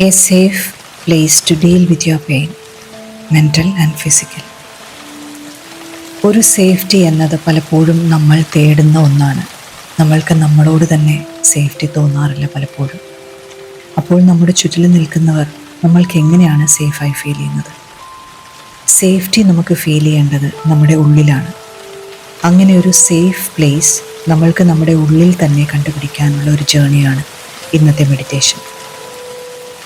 A safe place to deal with your pain, mental and physical. ഒരു safety എന്നത് പലപ്പോഴും നമ്മൾ തേടുന്ന ഒന്നാണ്. നമ്മൾക്ക് നമ്മളോട് തന്നെ സേഫ്റ്റി തോന്നാറില്ല പലപ്പോഴും. അപ്പോൾ നമ്മുടെ ചുറ്റിലും നിൽക്കുന്നവർ നമ്മൾക്ക് എങ്ങനെയാണ് സേഫായി ഫീൽ ചെയ്യുന്നത്? സേഫ്റ്റി നമുക്ക് ഫീൽ ചെയ്യേണ്ടത് നമ്മുടെ ഉള്ളിലാണ്. അങ്ങനെ ഒരു സേഫ് പ്ലേസ് നമ്മൾക്ക് നമ്മുടെ ഉള്ളിൽ തന്നെ കണ്ടുപിടിക്കാനുള്ള ഒരു ജേണിയാണ് ഇന്നത്തെ മെഡിറ്റേഷൻ.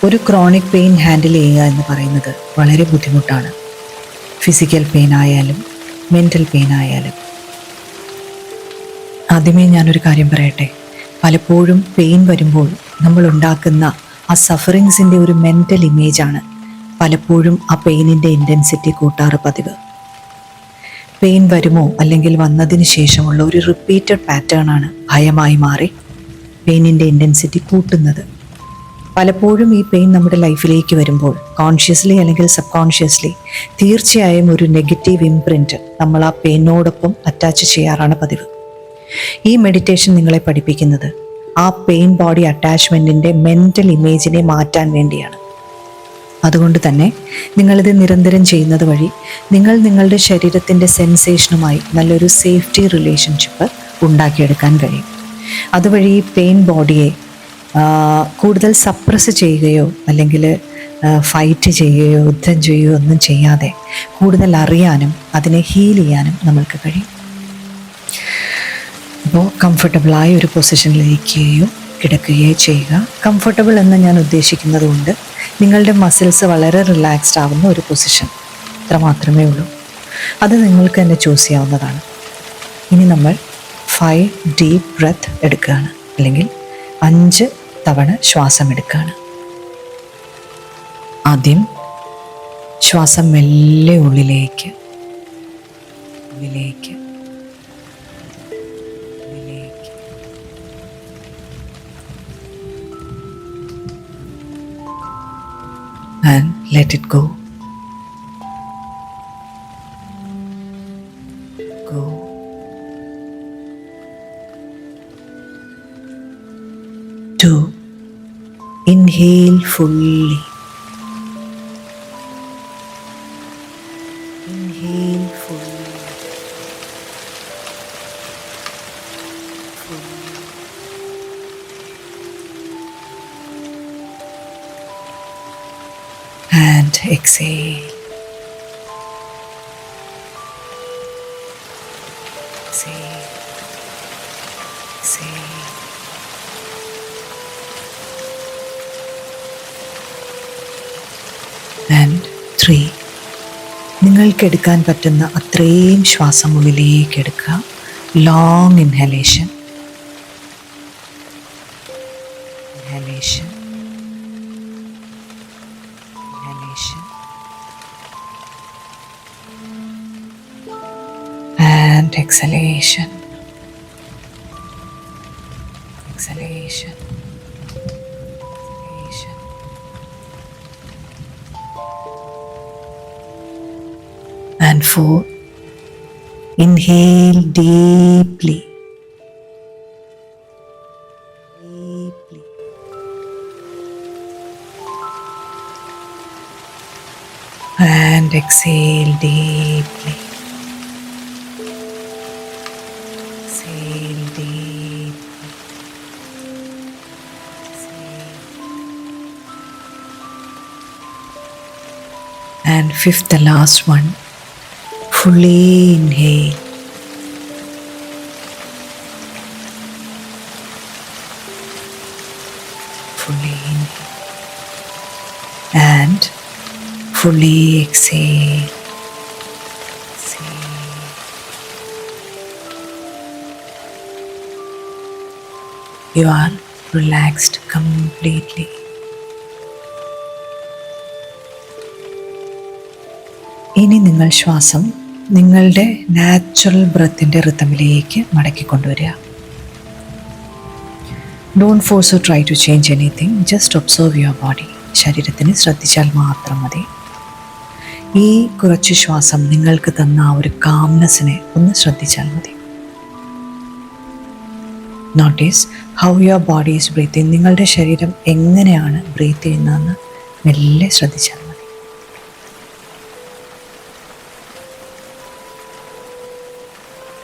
ഒരു ക്രോണിക് പെയിൻ ഹാൻഡിൽ ചെയ്യുക എന്ന് പറയുന്നത് വളരെ ബുദ്ധിമുട്ടാണ്. ഫിസിക്കൽ പെയിൻ ആയാലും മെൻ്റൽ പെയിൻ ആയാലും. ആദ്യമേ ഞാനൊരു കാര്യം പറയട്ടെ. പലപ്പോഴും പെയിൻ വരുമ്പോൾ നമ്മൾ ഉണ്ടാക്കുന്ന ആ സഫറിങ്സിൻ്റെ ഒരു മെൻ്റൽ ഇമേജാണ് പലപ്പോഴും ആ പെയിനിൻ്റെ ഇൻറ്റൻസിറ്റി കൂട്ടാറ് പതിവ്. പെയിൻ വരുമോ അല്ലെങ്കിൽ വന്നതിന് ശേഷമുള്ള ഒരു റിപ്പീറ്റഡ് പാറ്റേണാണ് ഭയമായി മാറി പെയിനിൻ്റെ ഇൻറ്റൻസിറ്റി കൂട്ടുന്നത്. പലപ്പോഴും ഈ പെയിൻ നമ്മുടെ ലൈഫിലേക്ക് വരുമ്പോൾ കോൺഷ്യസ്ലി അല്ലെങ്കിൽ സബ് കോൺഷ്യസ്ലി തീർച്ചയായും ഒരു നെഗറ്റീവ് ഇംപ്രിൻറ്റ് നമ്മൾ ആ പെയിനോടൊപ്പം അറ്റാച്ച് ചെയ്യാറാണ് പതിവ്. ഈ മെഡിറ്റേഷൻ നിങ്ങളെ പഠിപ്പിക്കുന്നത് ആ പെയിൻ ബോഡി അറ്റാച്ച്മെൻറ്റിൻ്റെ മെൻ്റൽ ഇമേജിനെ മാറ്റാൻ വേണ്ടിയാണ്. അതുകൊണ്ട് തന്നെ നിങ്ങളിത് നിരന്തരം ചെയ്യുന്നത് വഴി നിങ്ങൾ നിങ്ങളുടെ ശരീരത്തിൻ്റെ സെൻസേഷനുമായി നല്ലൊരു സേഫ്റ്റി റിലേഷൻഷിപ്പ് ഉണ്ടാക്കിയെടുക്കാൻ കഴിയും. അതുവഴി ഈ പെയിൻ ബോഡിയെ കൂടുതൽ സപ്രസ് ചെയ്യുകയോ അല്ലെങ്കിൽ ഫൈറ്റ് ചെയ്യുകയോ യുദ്ധം ചെയ്യുകയോ ഒന്നും ചെയ്യാതെ കൂടുതൽ അറിയാനും അതിനെ ഹീൽ ചെയ്യാനും നമ്മൾക്ക് കഴിയും. അപ്പോൾ കംഫർട്ടബിളായ ഒരു പൊസിഷനിലിരിക്കുകയോ കിടക്കുകയോ ചെയ്യുക. കംഫർട്ടബിൾ എന്ന് ഞാൻ ഉദ്ദേശിക്കുന്നത് കൊണ്ട് നിങ്ങളുടെ മസിൽസ് വളരെ റിലാക്സ്ഡ് ആവുന്ന ഒരു പൊസിഷൻ, അത്ര മാത്രമേ ഉള്ളൂ. അത് നിങ്ങൾക്ക് തന്നെ ചൂസ് ചെയ്യാവുന്നതാണ്. ഇനി നമ്മൾ 5 ഡീപ്പ് ബ്രെത്ത് എടുക്കുകയാണ്, അല്ലെങ്കിൽ 5 തവണ ശ്വാസം എടുക്കുകയാണ്. ആദ്യം ശ്വാസം മെല്ലെ ഉള്ളിലേക്ക് ഉള്ളിലേക്ക് ഉള്ളിലേക്ക്. And let it go. Go. 2. Inhale fully. Inhale fully. And exhale. Exhale. Exhale. And 3. നിങ്ങൾക്ക് എടുക്കാൻ പറ്റുന്ന അത്രയും ശ്വാസം ഉള്ളിലേക്ക് എടുക്കുക. Long inhalation. Inhalation. Inhalation and exhalation. Exhalation. Exhalation. And 4. Inhale deeply. Deeply. And exhale deeply. Exhale deeply. Exhale. And 5th, the last one. Fully inhale. Fully inhale. And fully exhale. Exhale. You are relaxed completely. ഇനി നിങ്ങൾ ശ്വാസം നിങ്ങളുടെ natural ബ്രെത്തിൻ്റെ റിതമിലേക്ക് മടക്കിക്കൊണ്ടുവരിക. Don't force or try to change anything. Just observe your body. ശരീരത്തിന് ശ്രദ്ധിച്ചാൽ മാത്രം മതി. ഈ കുറച്ച് ശ്വാസം നിങ്ങൾക്ക് തന്ന ആ ഒരു കാംനെസ്സിനെ ഒന്ന് ശ്രദ്ധിച്ചാൽ മതി. Notice how your body is breathing. നിങ്ങളുടെ ശരീരം എങ്ങനെയാണ് ബ്രീത്ത് ചെയ്യുന്നതെന്ന് മെല്ലെ ശ്രദ്ധിച്ചാൽ മതി.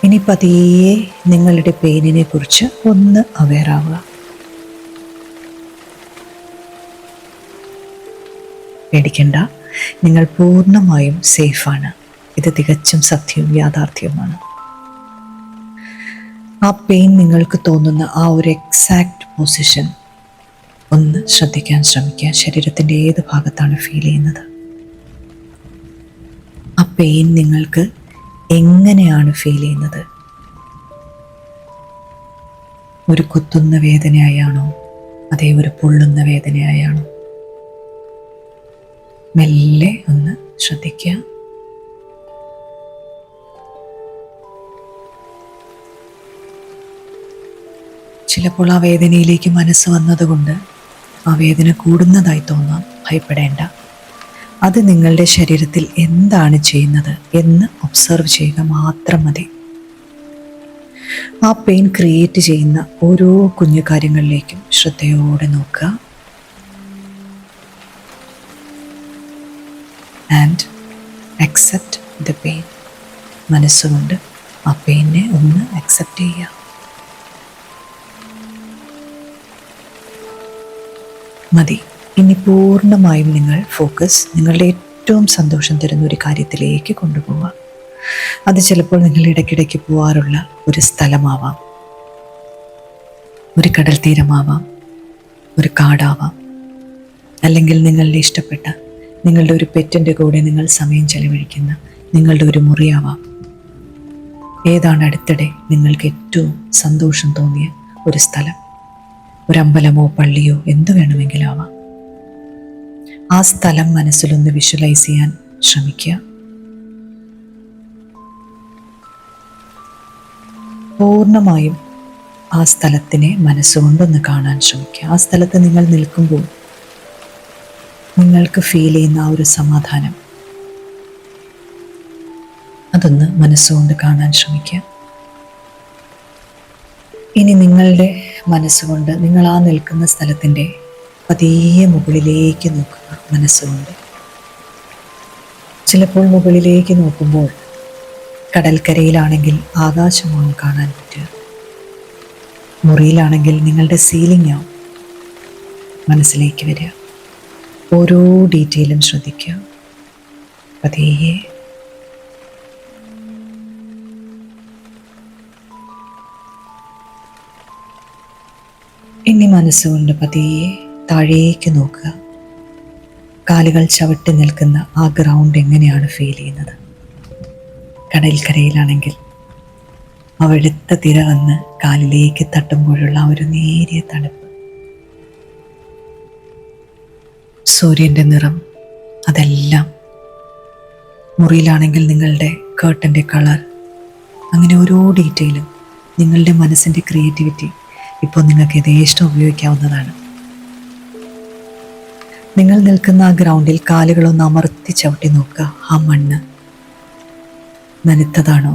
ഇനി പതിയെ നിങ്ങളുടെ പെയിനിനെ കുറിച്ച് ഒന്ന് അവെയറാവുക. പേടിക്കണ്ട, നിങ്ങൾ പൂർണ്ണമായും സേഫാണ്. ഇത് തികച്ചും സത്യവും യാഥാർത്ഥ്യവുമാണ്. ആ പെയിൻ നിങ്ങൾക്ക് തോന്നുന്ന ആ ഒരു എക്സാക്റ്റ് പൊസിഷൻ ഒന്ന് ശ്രദ്ധിക്കാൻ ശ്രമിക്കുക. ശരീരത്തിൻ്റെ ഏത് ഭാഗത്താണ് ഫീൽ ചെയ്യുന്നത്? ആ പെയിൻ നിങ്ങൾക്ക് എങ്ങനെയാണ് ഫീൽ ചെയ്യുന്നത്? ഒരു കുത്തുന്ന വേദനയായാണോ, അതേ ഒരു പൊള്ളുന്ന വേദനയായാണോ? മെല്ലെ ഒന്ന് ശ്രദ്ധിക്കുക. ചിലപ്പോൾ ആ വേദനയിലേക്ക് മനസ്സ് വന്നതുകൊണ്ട് ആ വേദന കൂടുന്നതായി തോന്നാം. ഭയപ്പെടേണ്ട. അത് നിങ്ങളുടെ ശരീരത്തിൽ എന്താണ് ചെയ്യുന്നത് എന്ന് ഒബ്സർവ് ചെയ്യുക മാത്രം മതി. ആ പെയിൻ ക്രിയേറ്റ് ചെയ്യുന്ന ഓരോ കുഞ്ഞു കാര്യങ്ങളിലേക്കും ശ്രദ്ധയോടെ നോക്കുക. And accept the pain. മനസ്സുകൊണ്ട് ആ പെയിനെ ഒന്ന് അക്സെപ്റ്റ് ചെയ്യുക. മതി. ഇനി പൂർണ്ണമായും നിങ്ങൾ ഫോക്കസ് നിങ്ങളുടെ ഏറ്റവും സന്തോഷം തരുന്ന ഒരു കാര്യത്തിലേക്ക് കൊണ്ടുപോവുക. അത് ചിലപ്പോൾ നിങ്ങൾ ഇടയ്ക്കിടയ്ക്ക് പോവാറുള്ള ഒരു സ്ഥലമാവാം, ഒരു കടൽ തീരമാവാം, ഒരു കാടാവാം, അല്ലെങ്കിൽ നിങ്ങളുടെ ഇഷ്ടപ്പെട്ട നിങ്ങളുടെ ഒരു പെറ്റിൻ്റെ കൂടെ നിങ്ങൾ സമയം ചെലവഴിക്കുന്ന നിങ്ങളുടെ ഒരു മുറിയാവാം. ഏതാണ് അടുത്തിടെ നിങ്ങൾക്ക് ഏറ്റവും സന്തോഷം തോന്നിയ ഒരു സ്ഥലം? ഒരു അമ്പലമോ പള്ളിയോ എന്തു വേണമെങ്കിലും ആവാം. ആ സ്ഥലം മനസ്സിലൊന്ന് വിഷ്വലൈസ് ചെയ്യാൻ ശ്രമിക്കുക. പൂർണ്ണമായും ആ സ്ഥലത്തിനെ മനസ്സുകൊണ്ടൊന്ന് കാണാൻ ശ്രമിക്കുക. ആ സ്ഥലത്ത് നിങ്ങൾ നിൽക്കുമ്പോൾ നിങ്ങൾക്ക് ഫീൽ ചെയ്യുന്ന ആ ഒരു സമാധാനം, അതൊന്ന് മനസ്സുകൊണ്ട് കാണാൻ ശ്രമിക്കുക. ഇനി നിങ്ങളുടെ മനസ്സുകൊണ്ട് നിങ്ങൾ ആ നിൽക്കുന്ന സ്ഥലത്തിൻ്റെ പതിയെ മുകളിലേക്ക് നോക്കുക. മനസ്സുകൊണ്ട് ചിലപ്പോൾ മുകളിലേക്ക് നോക്കുമ്പോൾ കടൽക്കരയിലാണെങ്കിൽ ആകാശമാണ് കാണാൻ പറ്റുക. മുറിയിലാണെങ്കിൽ നിങ്ങളുടെ സീലിംഗ് ആവും മനസ്സിലേക്ക് വരിക. ഓരോ ഡീറ്റെയിലും ശ്രദ്ധിക്കുക. പതിയെ ഇനി മനസ്സുകൊണ്ട് പതിയെ താഴേക്ക് നോക്കുക. കാലുകൾ ചവിട്ടി നിൽക്കുന്ന ആ ഗ്രൗണ്ട് എങ്ങനെയാണ് ഫീൽ ചെയ്യുന്നത്? കടൽക്കരയിലാണെങ്കിൽ ആ വെളുത്ത തിര വന്ന് കാലിലേക്ക് തട്ടുമ്പോഴുള്ള ആ ഒരു നേരിയ തണുപ്പ്, സൂര്യൻ്റെ നിറം, അതെല്ലാം. മുറിയിലാണെങ്കിൽ നിങ്ങളുടെ കേർട്ടൻ്റെ കളർ, അങ്ങനെ ഓരോ ഡീറ്റെയിലും നിങ്ങളുടെ മനസ്സിൻ്റെ ക്രിയേറ്റിവിറ്റി ഇപ്പോൾ നിങ്ങൾക്ക് യഥേഷ്ടം ഉപയോഗിക്കാവുന്നതാണ്. നിങ്ങൾ നിൽക്കുന്ന ആ ഗ്രൗണ്ടിൽ കാലുകളൊന്ന് അമർത്തി ചവിട്ടി നോക്കുക. ആ മണ്ണ് നനുത്തതാണോ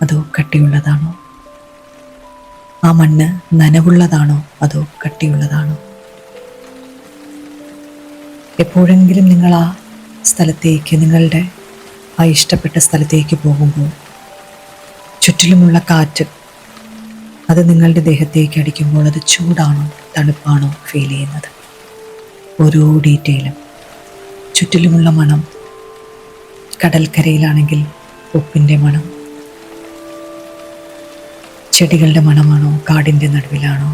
അതോ കട്ടിയുള്ളതാണോ? ആ മണ്ണ് നനവുള്ളതാണോ അതോ കട്ടിയുള്ളതാണോ? എപ്പോഴെങ്കിലും നിങ്ങൾ ആ സ്ഥലത്തേക്ക്, നിങ്ങളുടെ ആ ഇഷ്ടപ്പെട്ട സ്ഥലത്തേക്ക് പോകുമ്പോൾ ചുറ്റിലുമുള്ള കാറ്റ് അത് നിങ്ങളുടെ ദേഹത്തേക്ക് അടിക്കുമ്പോൾ അത് ചൂടാണോ തണുപ്പാണോ ഫീൽ ചെയ്യുന്നത്? ഓരോ ഡീറ്റെയിലും, ചുറ്റിലുമുള്ള മണം. കടൽക്കരയിലാണെങ്കിൽ ഉപ്പിൻ്റെ മണം, ചെടികളുടെ മണമാണോ, കാടിൻ്റെ നടുവിലാണോ?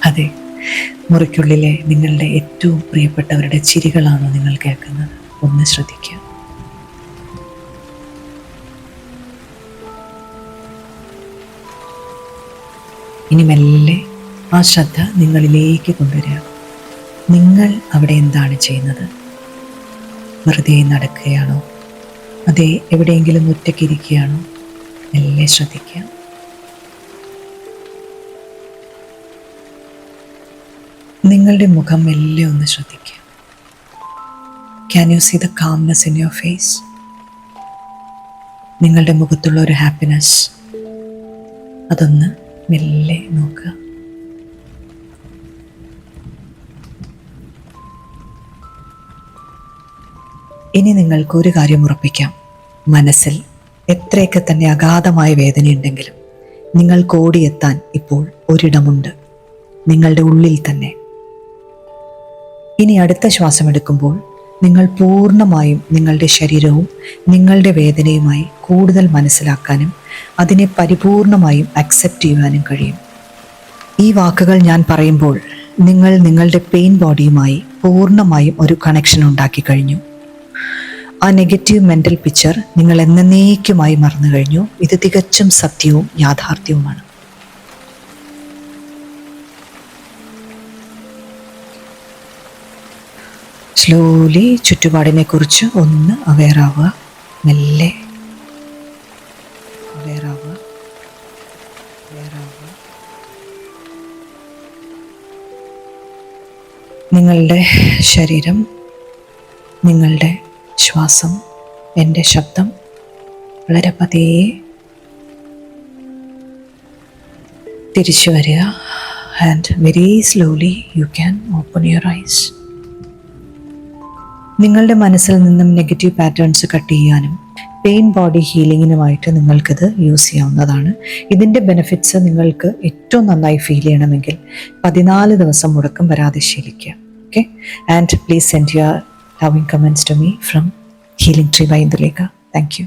അതെ, മുറിക്കുള്ളിലെ നിങ്ങളുടെ ഏറ്റവും പ്രിയപ്പെട്ടവരുടെ ചിരികളാണോ നിങ്ങൾ കേൾക്കുന്നത്? ഒന്ന് ശ്രദ്ധിക്കുക. ഇനി മെല്ലെ ആ ശ്രദ്ധ നിങ്ങളിലേക്ക് കൊണ്ടുവരിക. നിങ്ങൾ അവിടെ എന്താണ് ചെയ്യുന്നത്? വെറുതെ നടക്കുകയാണോ, അതേ എവിടെയെങ്കിലും ഒറ്റയ്ക്കിരിക്കുകയാണോ? മെല്ലെ ശ്രദ്ധിക്കുക. നിങ്ങളുടെ മുഖം മെല്ലെ ഒന്ന് ശ്രദ്ധിക്കുക. Can you see the calmness in your face? നിങ്ങളുടെ മുഖത്തുള്ള ഒരു ഹാപ്പിനെസ്, അതൊന്ന് മെല്ലെ നോക്കുക. ഇനി നിങ്ങൾക്ക് ഒരു കാര്യം ഉറപ്പിക്കാം. മനസ്സിൽ എത്രയൊക്കെ തന്നെ അഗാധമായ വേദനയുണ്ടെങ്കിലും നിങ്ങൾക്ക് ഓടിയെത്താൻ ഇപ്പോൾ ഒരിടമുണ്ട്, നിങ്ങളുടെ ഉള്ളിൽ തന്നെ. ഇനി അടുത്ത ശ്വാസം എടുക്കുമ്പോൾ നിങ്ങൾ പൂർണ്ണമായും നിങ്ങളുടെ ശരീരവും നിങ്ങളുടെ വേദനയുമായി കൂടുതൽ മനസ്സിലാക്കാനും അതിനെ പരിപൂർണമായും അക്സെപ്റ്റ് ചെയ്യുവാനും കഴിയും. ഈ വാക്കുകൾ ഞാൻ പറയുമ്പോൾ നിങ്ങൾ നിങ്ങളുടെ പെയിൻ ബോഡിയുമായി പൂർണ്ണമായും ഒരു കണക്ഷൻ ഉണ്ടാക്കി കഴിഞ്ഞു. ആ നെഗറ്റീവ് മെൻ്റൽ പിക്ചർ നിങ്ങൾ എന്നേക്കുമായി മറന്നു കഴിഞ്ഞു. ഇത് തികച്ചും സത്യവും യാഥാർത്ഥ്യവുമാണ്. സ്ലോലി ചുറ്റുപാടിനെ കുറിച്ച് ഒന്ന് അവെയറാവുക. മെല്ലെ അവെയറാവുക. നിങ്ങളുടെ ശരീരം, നിങ്ങളുടെ ശ്വാസം, എൻ്റെ ശബ്ദം വളരെ പതിയെ തിരിച്ചു വരിക. And very slowly you can open your eyes. നിങ്ങളുടെ മനസ്സിൽ നിന്നും നെഗറ്റീവ് പാറ്റേൺസ് കട്ട് ചെയ്യാനും പെയിൻ ബോഡി ഹീലിങ്ങിനുമായിട്ട് നിങ്ങൾക്കിത് യൂസ് ചെയ്യാവുന്നതാണ്. ഇതിൻ്റെ ബെനിഫിറ്റ്സ് നിങ്ങൾക്ക് ഏറ്റവും നന്നായി ഫീൽ ചെയ്യണമെങ്കിൽ 14 ദിവസം മുടക്കം വരാതെ ശീലിക്കുക. Okay, and please send your loving comments to me from Healing Tree by Indulekha. Thank you.